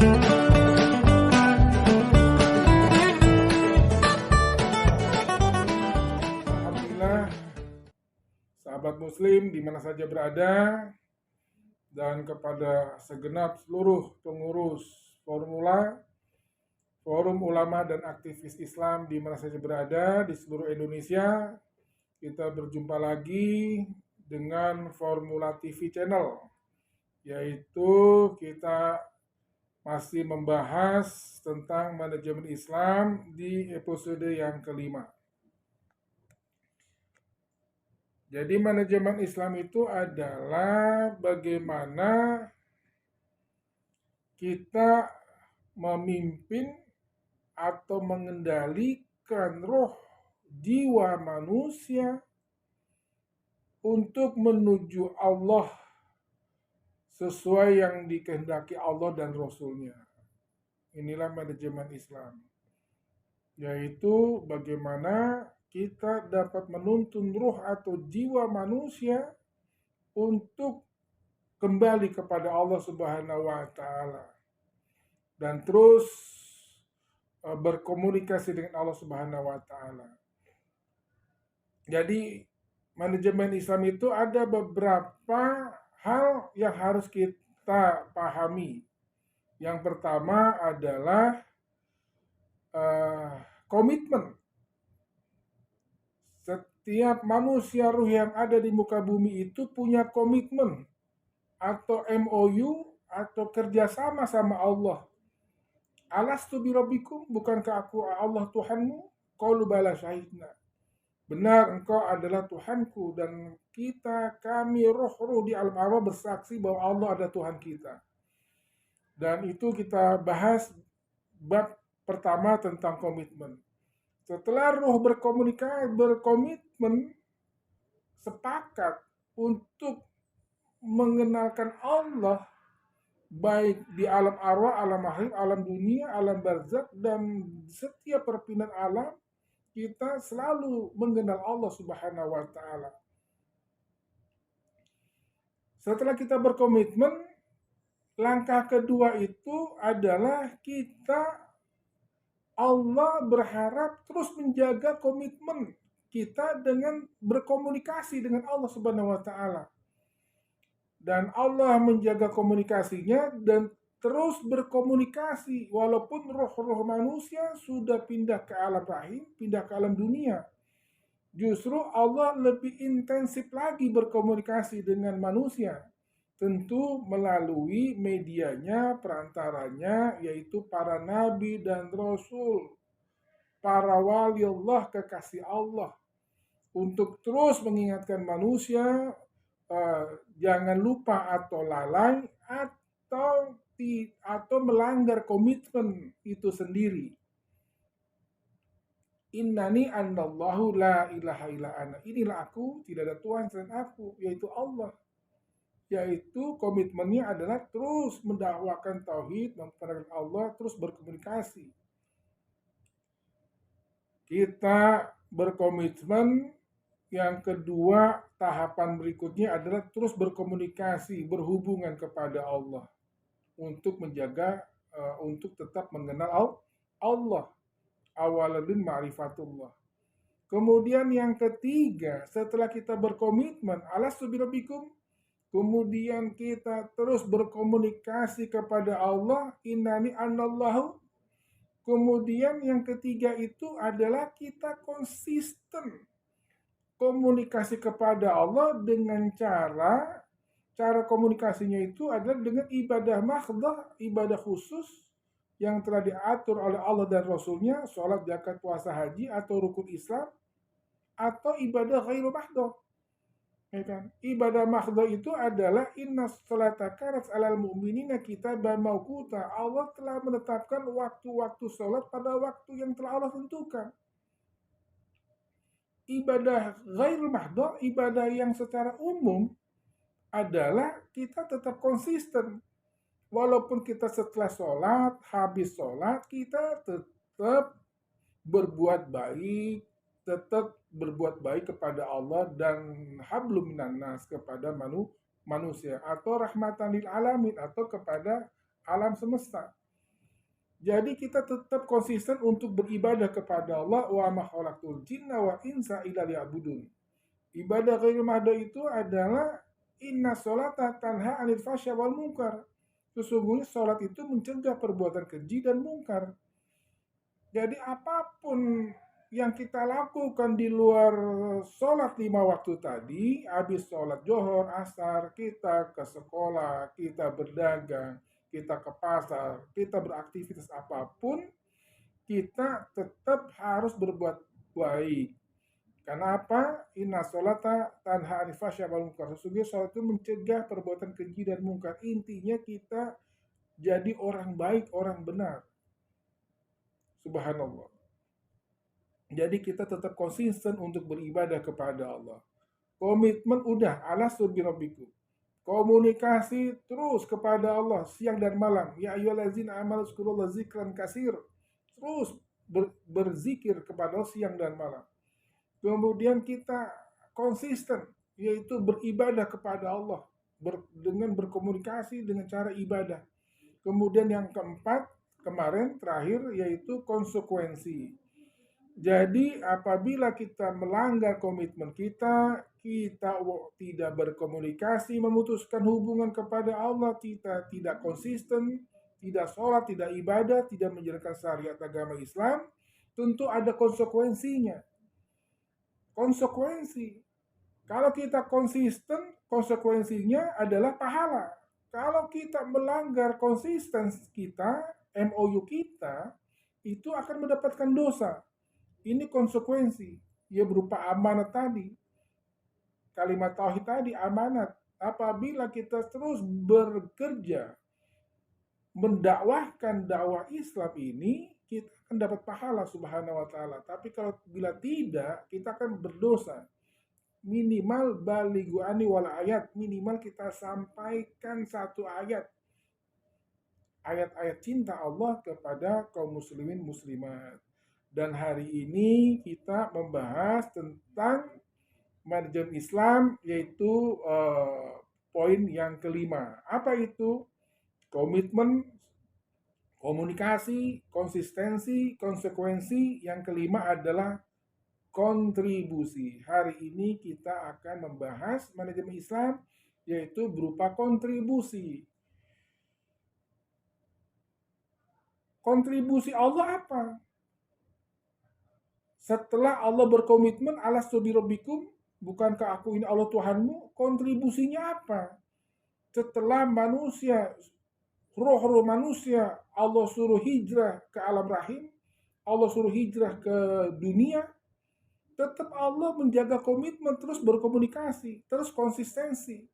Alhamdulillah, sahabat muslim di mana saja berada, dan kepada segenap seluruh pengurus formula, forum ulama dan aktivis Islam di mana saja berada di seluruh Indonesia, kita berjumpa lagi dengan Formula TV Channel, yaitu kita masih membahas tentang manajemen Islam di episode yang kelima. Jadi manajemen Islam itu adalah bagaimana kita memimpin atau mengendalikan roh jiwa manusia untuk menuju Allah sesuai yang dikehendaki Allah dan Rasul-Nya. Inilah manajemen Islam, yaitu bagaimana kita dapat menuntun roh atau jiwa manusia untuk kembali kepada Allah Subhanahu wa Ta'ala dan terus berkomunikasi dengan Allah Subhanahu wa Ta'ala. Jadi manajemen Islam itu ada beberapa hal yang harus kita pahami. Yang pertama adalah komitmen. Setiap manusia ruh yang ada di muka bumi itu punya komitmen atau MOU atau kerjasama sama Allah. Alastu birabbikum, bukankah aku Allah Tuhanmu? Qalu bala syahidna. Benar, engkau adalah Tuhanku, dan kami roh-roh di alam arwah bersaksi bahwa Allah ada Tuhan kita. Dan itu kita bahas bab pertama tentang komitmen. Setelah roh berkomitmen sepakat untuk mengenalkan Allah baik di alam arwah, alam akhir, alam dunia, alam barzakh, dan setiap perpindahan alam kita selalu mengenal Allah Subhanahu wa Ta'ala. Setelah kita berkomitmen, langkah kedua itu adalah Allah berharap terus menjaga komitmen kita dengan berkomunikasi dengan Allah Subhanahu wa Ta'ala. Dan Allah menjaga komunikasinya dan terus berkomunikasi walaupun roh-roh manusia sudah pindah ke alam rahim, pindah ke alam dunia. Justru Allah lebih intensif lagi berkomunikasi dengan manusia. Tentu melalui medianya, perantaranya, yaitu para nabi dan rasul, para wali Allah, kekasih Allah, untuk terus mengingatkan manusia jangan lupa atau lalai atau melanggar komitmen itu sendiri. Innani anallahu la ilaha illa ana. Inilah aku, tidak ada Tuhan selain aku, yaitu Allah. Yaitu komitmennya adalah terus mendakwakan tauhid, memperkenalkan Allah, terus berkomunikasi. Kita berkomitmen. Yang kedua, tahapan berikutnya adalah terus berkomunikasi, berhubungan kepada Allah untuk menjaga, untuk tetap mengenal Allah. Awaladun ma'rifatullah. Kemudian yang ketiga, setelah kita berkomitmen, alastu birabbikum, kemudian kita terus berkomunikasi kepada Allah, innani anallahu. Kemudian yang ketiga itu adalah kita konsisten komunikasi kepada Allah dengan cara komunikasinya itu adalah dengan ibadah mahdhah, ibadah khusus yang telah diatur oleh Allah dan Rasul-Nya, sholat, zakat, puasa, haji, atau rukun Islam, atau ibadah ghairu mahdhah. Ya kan? Ibadah mahdhah itu adalah inna sholata kanat 'alal mu'minina kitaban mawquta. Allah telah menetapkan waktu-waktu sholat pada waktu yang telah Allah tentukan. Ibadah ghairul mahdhah, ibadah yang secara umum adalah kita tetap konsisten. Walaupun kita setelah sholat, habis sholat, kita tetap berbuat baik, kepada Allah dan hablum minan nas, kepada manusia, atau rahmatan lil alamin, atau kepada alam semesta. Jadi kita tetap konsisten untuk beribadah kepada Allah, wa ma khalaqtul jinna wa insa illa liya'budun. Ibadah ghairil mahdoh itu adalah inna sholata tanha anil fasya wal munkar. Sesungguhnya sholat itu mencegah perbuatan keji dan mungkar. Jadi apapun yang kita lakukan di luar sholat 5 waktu tadi, habis sholat johor, asar, kita ke sekolah, kita berdagang, kita ke pasar, kita beraktivitas apapun, kita tetap harus berbuat baik. Karena apa? Inna sholata tanha anil fahsya wal munkar. Sesungguhnya sholat itu mencegah perbuatan keji dan mungkar. Intinya kita jadi orang baik, orang benar. Subhanallah. Jadi kita tetap konsisten untuk beribadah kepada Allah. Komitmen udah, alastu birabbikum. Komunikasi terus kepada Allah siang dan malam. Ya ayyuhallazina amanu zkurullaha zikran katsir. Terus berzikir kepada Allah siang dan malam. Kemudian kita konsisten, yaitu beribadah kepada Allah dengan berkomunikasi dengan cara ibadah. Kemudian yang keempat, kemarin terakhir, yaitu konsekuensi. Jadi apabila kita melanggar komitmen kita tidak berkomunikasi, memutuskan hubungan kepada Allah, kita tidak konsisten, tidak sholat, tidak ibadah, tidak menjalankan syariat agama Islam, tentu ada konsekuensinya. Konsekuensi. Kalau kita konsisten, konsekuensinya adalah pahala. Kalau kita melanggar konsisten kita, MOU kita, itu akan mendapatkan dosa. Ini konsekuensi. Ya berupa amanat tadi. Kalimat tauhid tadi, amanat. Apabila kita terus bekerja mendakwahkan dakwah Islam ini, kita akan dapat pahala subhanahu wa ta'ala. Tapi kalau bila tidak, kita akan berdosa. Minimal balighu ani wal ayat, minimal kita sampaikan satu ayat. Ayat-ayat cinta Allah kepada kaum muslimin muslimat. Dan hari ini kita membahas tentang manajemen Islam, yaitu poin yang kelima. Apa itu? Komitmen, komunikasi, konsistensi, konsekuensi. Yang kelima adalah kontribusi. Hari ini kita akan membahas manajemen Islam, yaitu berupa kontribusi. Kontribusi Allah apa? Setelah Allah berkomitmen, alastu birabbikum, bukankah aku ini Allah Tuhanmu? Kontribusinya apa? Setelah manusia, roh-roh manusia, Allah suruh hijrah ke alam rahim, Allah suruh hijrah ke dunia, tetap Allah menjaga komitmen, terus berkomunikasi, terus konsistensi.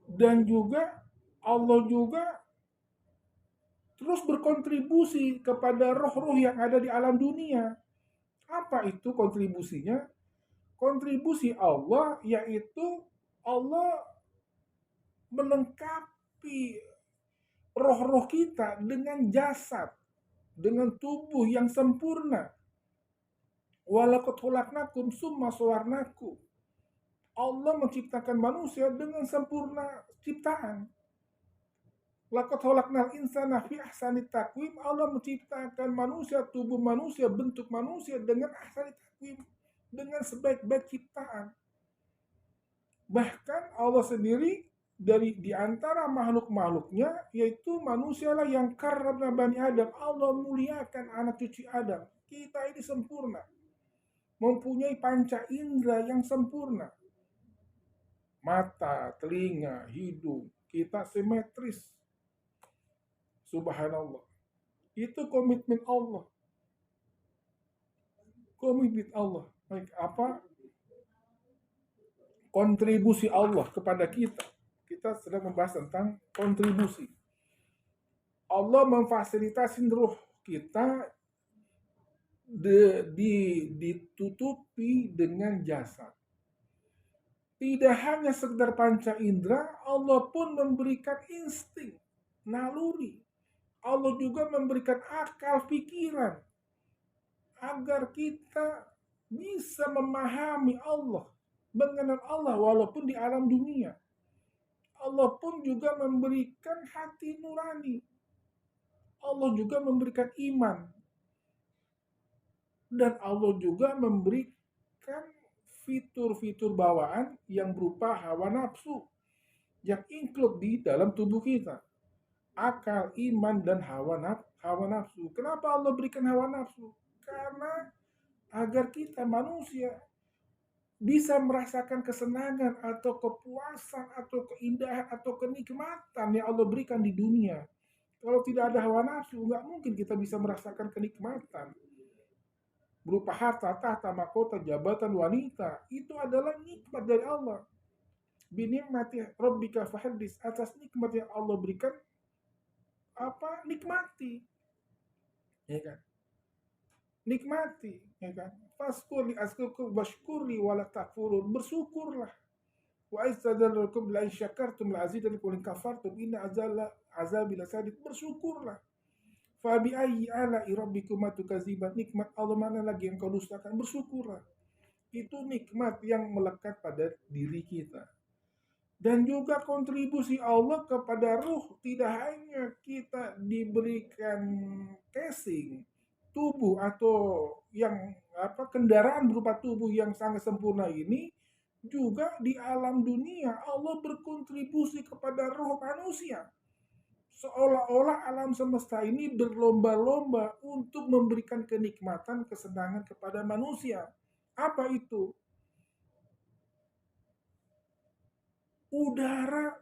Dan juga Allah juga terus berkontribusi kepada roh-roh yang ada di alam dunia. Apa itu kontribusinya? Kontribusi Allah yaitu Allah melengkapi roh-roh kita dengan jasad, dengan tubuh yang sempurna. Walaqad khalaqnakum tsumma sawarnakum. Allah menciptakan manusia dengan sempurna ciptaan. Laqad khalaqnal insana fi ahsani taqwim. Allah menciptakan manusia, tubuh manusia, bentuk manusia dengan ahsani taqwim, dengan sebaik-baik ciptaan. Bahkan Allah sendiri dari di antara makhluk-makhluknya, yaitu manusialah yang karramna bani Adam. Allah muliakan anak cucu Adam. Kita ini sempurna, mempunyai panca indera yang sempurna. Mata, telinga, hidung, kita simetris. Subhanallah. Itu komitmen Allah. Komitmen Allah. Baik, apa? Kontribusi Allah kepada kita. Kita sedang membahas tentang kontribusi. Allah memfasilitasi ruh kita ditutupi dengan jasad. Tidak hanya sekedar panca indera, Allah pun memberikan insting, naluri. Allah juga memberikan akal pikiran agar kita bisa memahami Allah, mengenal Allah walaupun di alam dunia. Allah pun juga memberikan hati nurani. Allah juga memberikan iman. Dan Allah juga memberikan fitur-fitur bawaan yang berupa hawa nafsu yang include di dalam tubuh kita. Akal, iman, dan hawa nafsu. Kenapa Allah berikan hawa nafsu? Karena agar kita manusia bisa merasakan kesenangan atau kepuasan atau keindahan atau kenikmatan yang Allah berikan di dunia. Kalau tidak ada hawa nafsu, nggak mungkin kita bisa merasakan kenikmatan berupa harta, tahta, mahkota, jabatan, wanita. Itu adalah nikmat dari Allah. Binikmati rabbika fahaddits, atas nikmat yang Allah berikan, nikmati, ya kan? Nikmati, ya kan? Faskurli askurku washkurli wala takfurun, bersyukurlah. Wa istadzalakum la in syakartum la azidannakum wa in kafartum inna azabi lasadid, bersyukurlah. Fa bi ayyi ala'i rabbikuma tukadziban, nikmat Allah mana lagi yang kau dustakan, bersyukurlah. Itu nikmat yang melekat pada diri kita. Dan juga kontribusi Allah kepada ruh, tidak hanya kita diberikan casing tubuh atau yang kendaraan berupa tubuh yang sangat sempurna ini, juga di alam dunia Allah berkontribusi kepada ruh manusia. Seolah-olah alam semesta ini berlomba-lomba untuk memberikan kenikmatan, kesenangan kepada manusia. Apa itu? Udara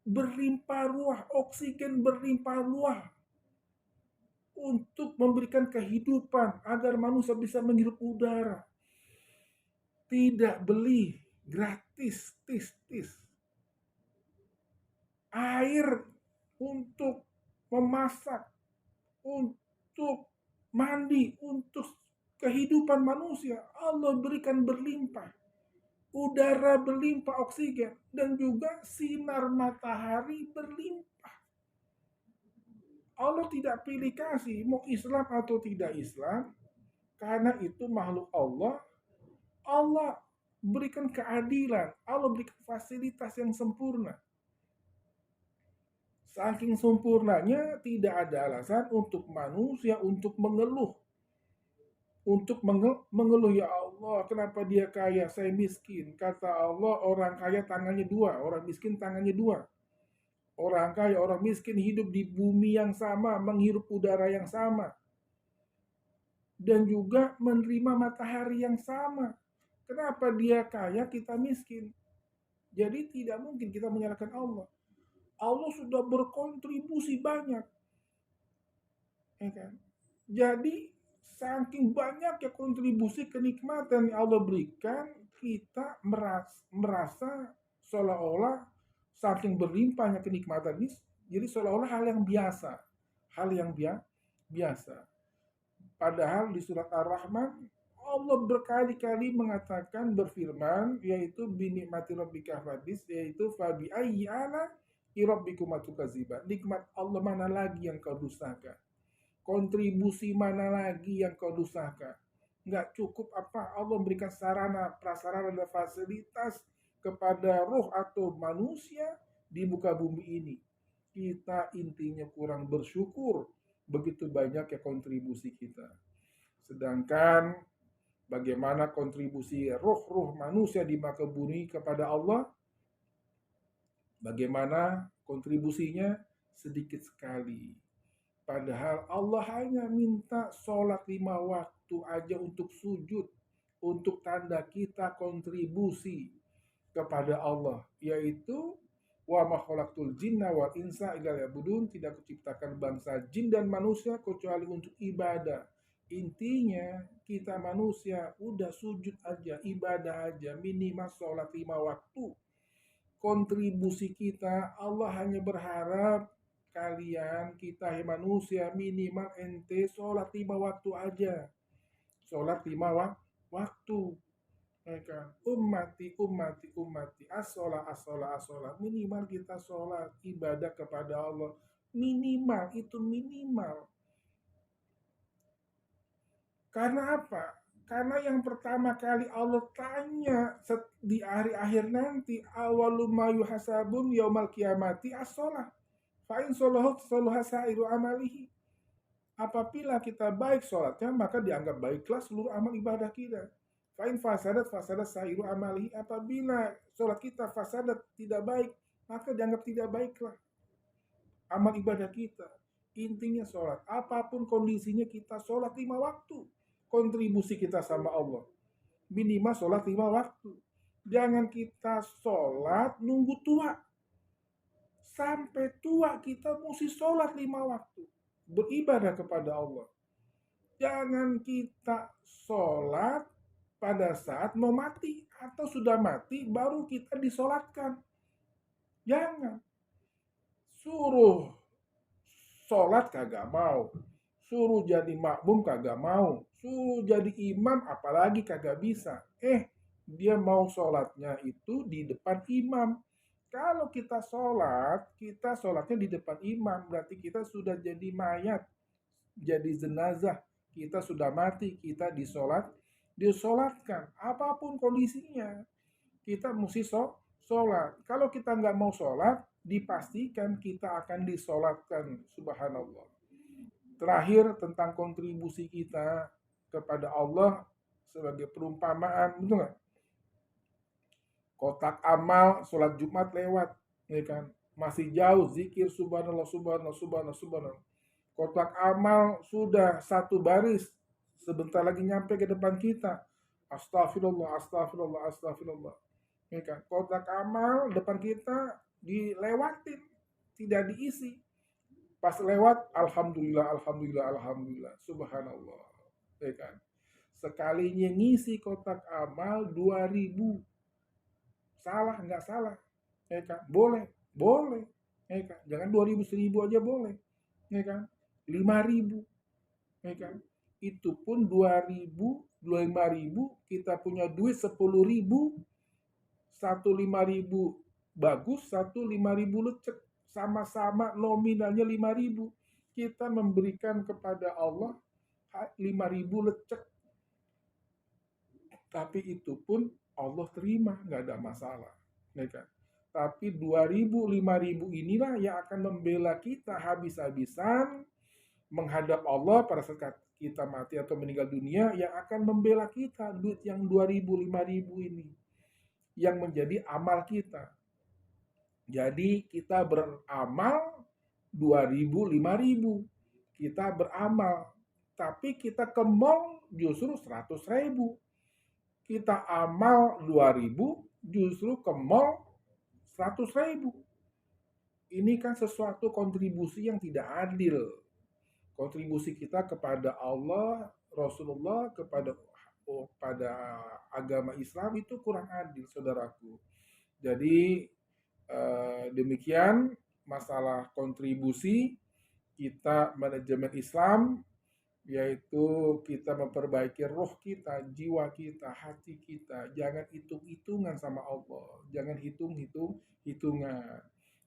berlimpah ruah, oksigen berlimpah ruah untuk memberikan kehidupan agar manusia bisa menghirup udara. Tidak beli, gratis, tis. Air untuk memasak, untuk mandi, untuk kehidupan manusia Allah berikan berlimpah. Udara berlimpah oksigen, dan juga sinar matahari berlimpah. Allah tidak pilih kasih mau Islam atau tidak Islam, karena itu makhluk Allah. Allah berikan keadilan, Allah berikan fasilitas yang sempurna. Saking sempurnanya tidak ada alasan untuk manusia untuk mengeluh. Untuk mengeluh, ya Allah, kenapa dia kaya, saya miskin. Kata Allah, orang kaya tangannya dua, orang miskin tangannya dua. Orang kaya, orang miskin hidup di bumi yang sama, menghirup udara yang sama. Dan juga menerima matahari yang sama. Kenapa dia kaya, kita miskin? Jadi tidak mungkin kita menyalahkan Allah. Allah sudah berkontribusi banyak. Ya kan? Jadi saking banyaknya kontribusi kenikmatan yang Allah berikan, kita merasa seolah-olah saking berlimpahnya kenikmatan ini, jadi seolah-olah hal yang biasa. Hal yang biasa. Padahal di surat Ar-Rahman, Allah berkali-kali mengatakan, berfirman, yaitu binikmati rabbika fahaddits, yaitu fabi ayyi ala rabbikuma tukadziban. Nikmat Allah mana lagi yang kau dustakan? Kontribusi mana lagi yang kau dustakan? Nggak cukup apa Allah memberikan sarana, prasarana, dan fasilitas kepada roh atau manusia di muka bumi ini. Kita intinya kurang bersyukur begitu banyak ya kontribusi kita. Sedangkan bagaimana kontribusi roh-roh manusia di muka bumi kepada Allah? Bagaimana kontribusinya? Sedikit sekali. Padahal Allah hanya minta sholat 5 waktu aja untuk sujud, untuk tanda kita kontribusi kepada Allah, yaitu wa ma khalaqtul jinna wal insa illa liya'budun, tidak kuciptakan bangsa jin dan manusia kecuali untuk ibadah. Intinya kita manusia udah sujud aja, ibadah aja, minimal sholat 5 waktu. Kontribusi kita, Allah hanya berharap kalian, kita manusia, minimal ente sholat 5 waktu aja. Sholat 5 waktu. Ummati as-sholat. Minimal kita sholat, ibadah kepada Allah. Minimal, itu minimal. Karena apa? Karena yang pertama kali Allah tanya di akhir nanti, awalu ma yuhasabun yaumal qiyamati as-sholat. Fa'in solohat soloha sa'iru amalihi. Apabila kita baik sholatnya, maka dianggap baiklah seluruh amal ibadah kita. Fa'in fasadat sa'iru amali. Apabila sholat kita fasadat tidak baik, maka dianggap tidak baiklah amal ibadah kita. Intinya sholat. Apapun kondisinya kita sholat 5 waktu. Kontribusi kita sama Allah. Minimal sholat 5 waktu. Jangan kita sholat nunggu tua. Sampai tua kita mesti sholat 5 waktu. Beribadah kepada Allah. Jangan kita sholat pada saat mau mati atau sudah mati baru kita disolatkan. Jangan. Suruh sholat kagak mau. Suruh jadi makmum kagak mau. Suruh jadi imam apalagi kagak bisa. Dia mau sholatnya itu di depan imam. Kalau kita sholatnya di depan imam. Berarti kita sudah jadi mayat. Jadi jenazah. Kita sudah mati, kita disolatkan. Apapun kondisinya, kita mesti sholat. Kalau kita nggak mau sholat, dipastikan kita akan disolatkan. Subhanallah. Terakhir tentang kontribusi kita kepada Allah sebagai perumpamaan, betul nggak? Kotak amal sholat Jumat lewat, ya kan? Masih jauh zikir subhanallah, subhanallah, subhanallah, subhanallah. Kotak amal sudah satu baris, sebentar lagi nyampe ke depan kita. Astagfirullah, astagfirullah, astagfirullah. Ya kan? Kotak amal depan kita dilewatin, tidak diisi. Pas lewat, alhamdulillah, alhamdulillah, alhamdulillah, subhanallah. Ya kan? Sekalinya ngisi kotak amal 2000. Salah, nggak salah. Ya kan? Boleh, boleh. Ya kan? Jangan 2000, 1000 aja boleh. Ya kan? 5.000, ya kan? Itu pun 2.000, 25.000, kita punya duit 10.000, satu 5.000 bagus, satu 5.000 lecek, sama-sama nominalnya 5.000. Kita memberikan kepada Allah 5.000 lecek, tapi itu pun Allah terima, nggak ada masalah, ya kan? Tapi 2.000, 5.000 inilah yang akan membela kita habis-habisan menghadap Allah pada saat kita mati atau meninggal dunia, yang akan membela kita. Duit yang 2.000, 5.000 ini yang menjadi amal kita. Jadi kita beramal 2.000, 5.000. Kita beramal, tapi kita ke mall justru 100.000. Kita amal 2.000, justru ke mall 100.000. Ini kan sesuatu kontribusi yang tidak adil. Kontribusi kita kepada Allah, Rasulullah, kepada agama Islam itu kurang adil, saudaraku. Jadi demikian masalah kontribusi kita manajemen Islam, yaitu kita memperbaiki roh kita, jiwa kita, hati kita. Jangan hitung-hitungan sama Allah, jangan hitung-hitungan.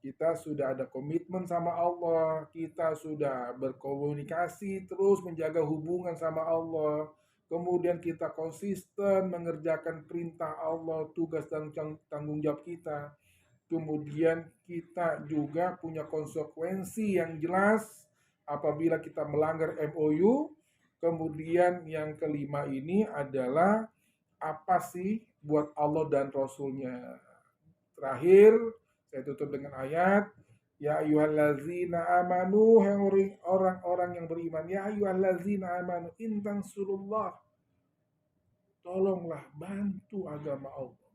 Kita sudah ada komitmen sama Allah, kita sudah berkomunikasi terus menjaga hubungan sama Allah. Kemudian kita konsisten mengerjakan perintah Allah, tugas dan tanggung jawab kita. Kemudian kita juga punya konsekuensi yang jelas apabila kita melanggar MOU. Kemudian yang kelima ini adalah apa sih buat Allah dan Rasulnya. Terakhir, saya tutup dengan ayat, ya ayyuhallazina amanu, orang-orang yang beriman, ya ayyuhallazina amanu intan surullah, tolonglah bantu agama Allah.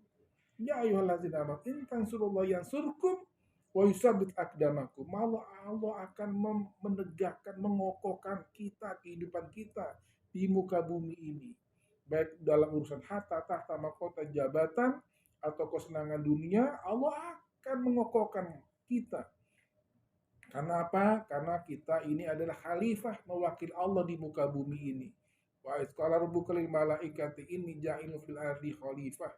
Ya ayyuhallazina amanu intan surullah yang surkum wa yusabbit aqdamakum. Allah akan menegakkan, mengokohkan kita, kehidupan kita di muka bumi ini. Baik dalam urusan harta, tahta, mahkota, jabatan, atau kesenangan dunia, Allah akan mengokohkan kita. Karena apa? Karena kita ini adalah khalifah mewakili Allah di muka bumi ini. Wa isqala rabbuka lil malaikati inni ja'ilu fil ardi khalifah.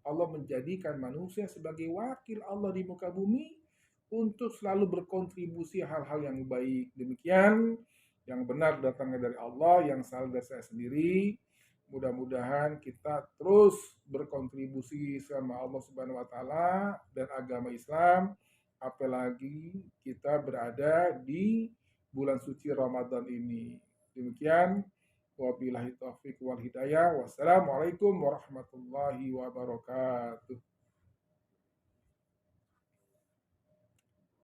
Allah menjadikan manusia sebagai wakil Allah di muka bumi untuk selalu berkontribusi hal-hal yang baik. Demikian yang benar datangnya dari Allah, yang salah dari saya sendiri. Mudah-mudahan kita terus berkontribusi sama Allah Subhanahu wa taala dan agama Islam, apalagi kita berada di bulan suci Ramadan ini. Demikian, wabillahi taufiq wal hidayah. Wassalamualaikum warahmatullahi wabarakatuh.